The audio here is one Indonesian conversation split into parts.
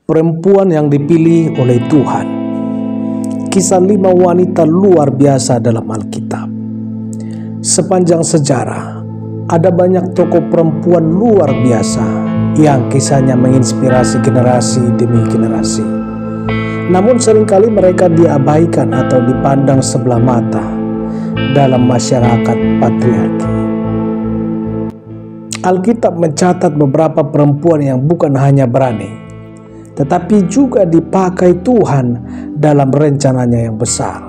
Perempuan yang dipilih oleh Tuhan. Kisah 5 wanita luar biasa dalam Alkitab. Sepanjang sejarah, ada banyak tokoh perempuan luar biasa yang kisahnya menginspirasi generasi demi generasi. Namun seringkali mereka diabaikan atau dipandang sebelah mata dalam masyarakat patriarki. Alkitab mencatat beberapa perempuan yang bukan hanya berani, tetapi juga dipakai Tuhan dalam rencananya yang besar.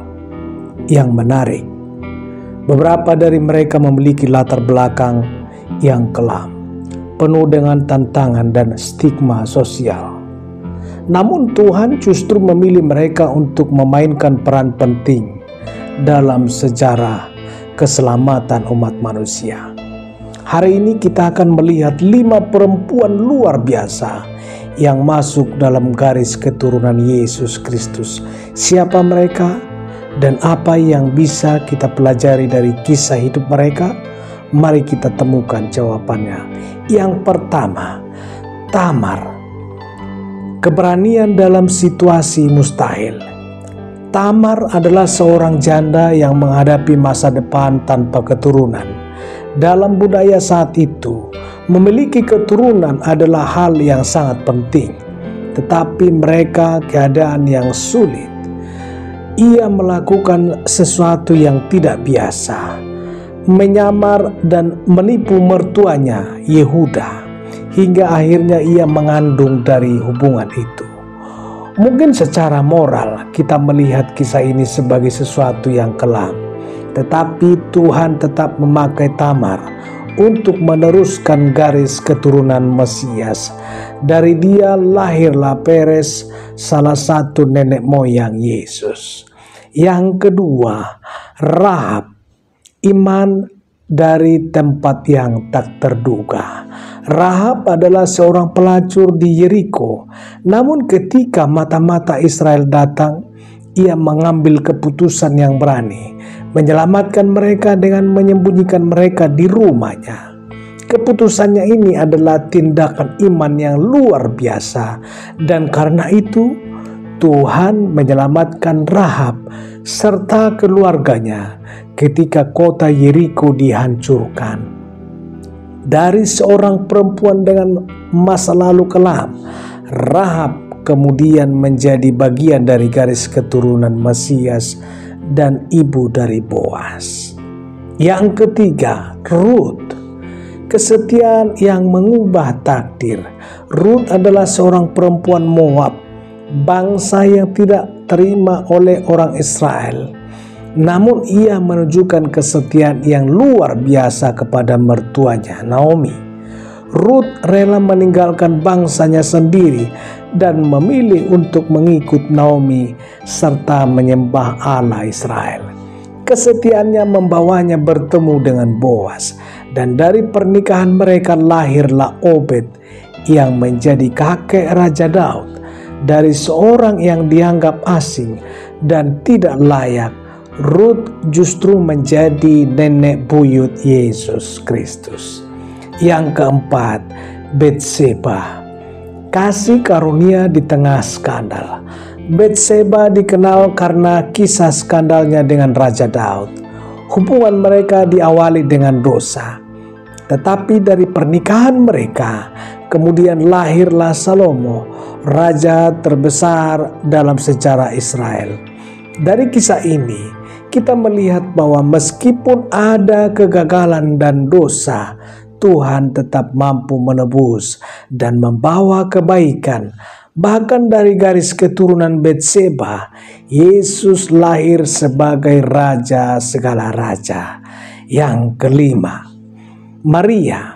Yang menarik, beberapa dari mereka memiliki latar belakang yang kelam, penuh dengan tantangan dan stigma sosial. Namun Tuhan justru memilih mereka untuk memainkan peran penting dalam sejarah keselamatan umat manusia. Hari ini kita akan melihat 5 perempuan luar biasa yang masuk dalam garis keturunan Yesus Kristus. Siapa mereka dan apa yang bisa kita pelajari dari kisah hidup mereka? Mari kita temukan jawabannya. Yang pertama, Tamar. Keberanian dalam situasi mustahil. Tamar adalah seorang janda yang menghadapi masa depan tanpa keturunan. Dalam budaya saat itu, memiliki keturunan adalah hal yang sangat penting, tetapi mereka keadaan yang sulit. Ia melakukan sesuatu yang tidak biasa, menyamar dan menipu mertuanya Yehuda, hingga akhirnya ia mengandung dari hubungan itu. Mungkin secara moral kita melihat kisah ini sebagai sesuatu yang kelam, tetapi Tuhan tetap memakai Tamar untuk meneruskan garis keturunan Mesias. Dari dia lahirlah Peres, salah satu nenek moyang Yesus. Yang kedua, Rahab. Iman dari tempat yang tak terduga. Rahab adalah seorang pelacur di Yeriko. Namun ketika mata-mata Israel datang, ia mengambil keputusan yang berani, menyelamatkan mereka dengan menyembunyikan mereka di rumahnya. Keputusannya ini adalah tindakan iman yang luar biasa, dan karena itu Tuhan menyelamatkan Rahab serta keluarganya ketika kota Yeriko dihancurkan. Dari seorang perempuan dengan masa lalu kelam, Rahab kemudian menjadi bagian dari garis keturunan Mesias dan ibu dari Boas. Yang ketiga, Ruth. Kesetiaan yang mengubah takdir. Ruth adalah seorang perempuan Moab, bangsa yang tidak terima oleh orang Israel. Namun ia menunjukkan kesetiaan yang luar biasa kepada mertuanya Naomi. Ruth rela meninggalkan bangsanya sendiri dan memilih untuk mengikut Naomi serta menyembah Allah Israel. Kesetiaannya membawanya bertemu dengan Boas, dan dari pernikahan mereka lahirlah Obed yang menjadi kakek Raja Daud. Dari seorang yang dianggap asing dan tidak layak, Ruth justru menjadi nenek buyut Yesus Kristus. Yang keempat, Betseba. Kasih karunia di tengah skandal. Betseba dikenal karena kisah skandalnya dengan Raja Daud. Hubungan mereka diawali dengan dosa, tetapi dari pernikahan mereka kemudian lahirlah Salomo, raja terbesar dalam sejarah Israel. Dari kisah ini kita melihat bahwa meskipun ada kegagalan dan dosa, Tuhan tetap mampu menebus dan membawa kebaikan. Bahkan dari garis keturunan Betseba, Yesus lahir sebagai raja segala raja. Yang kelima, Maria.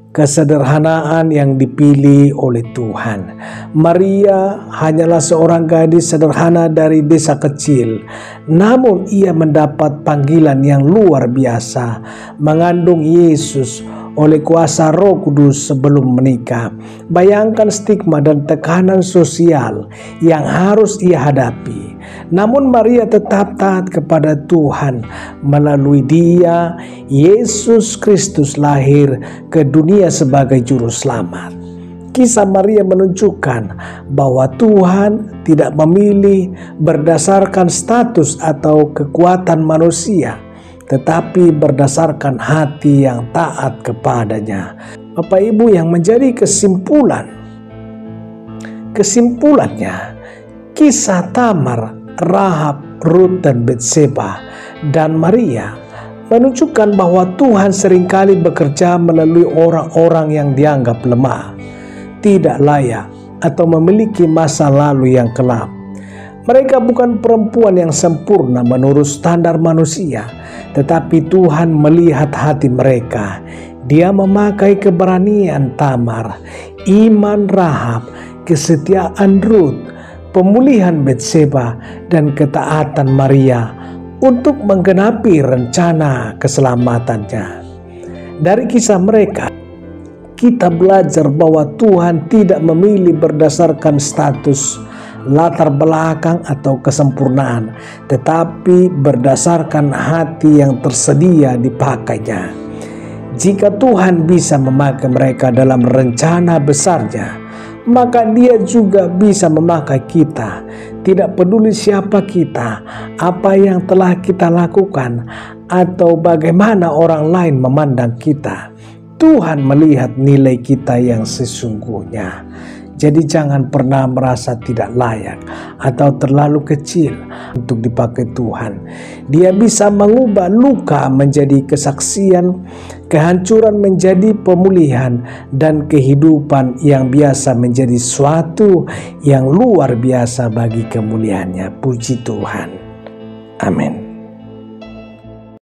Kesederhanaan yang dipilih oleh Tuhan. Maria hanyalah seorang gadis sederhana dari desa kecil, namun ia mendapat panggilan yang luar biasa, mengandung Yesus oleh kuasa Roh Kudus sebelum menikah. Bayangkan stigma dan tekanan sosial yang harus ia hadapi. Namun Maria tetap taat kepada Tuhan. Melalui dia, Yesus Kristus lahir ke dunia sebagai juru selamat. Kisah Maria menunjukkan bahwa Tuhan tidak memilih berdasarkan status atau kekuatan manusia, tetapi berdasarkan hati yang taat kepadanya. Bapak Ibu, yang menjadi kesimpulannya, kisah Tamar, Rahab, Rut, dan Betseba, dan Maria menunjukkan bahwa Tuhan seringkali bekerja melalui orang-orang yang dianggap lemah, tidak layak, atau memiliki masa lalu yang kelam. Mereka bukan perempuan yang sempurna menurut standar manusia, tetapi Tuhan melihat hati mereka. Dia memakai keberanian Tamar, iman Rahab, kesetiaan Rut, pemulihan Betseba, dan ketaatan Maria untuk menggenapi rencana keselamatannya. Dari kisah mereka, kita belajar bahwa Tuhan tidak memilih berdasarkan status, latar belakang, atau kesempurnaan, tetapi berdasarkan hati yang tersedia dipakainya. Jika Tuhan bisa memakai mereka dalam rencana besarnya, maka Dia juga bisa memakai kita. Tidak peduli siapa kita, apa yang telah kita lakukan, atau bagaimana orang lain memandang kita, Tuhan melihat nilai kita yang sesungguhnya. Jadi jangan pernah merasa tidak layak atau terlalu kecil untuk dipakai Tuhan. Dia bisa mengubah luka menjadi kesaksian, kehancuran menjadi pemulihan, dan kehidupan yang biasa menjadi suatu yang luar biasa bagi kemuliaannya. Puji Tuhan. Amin.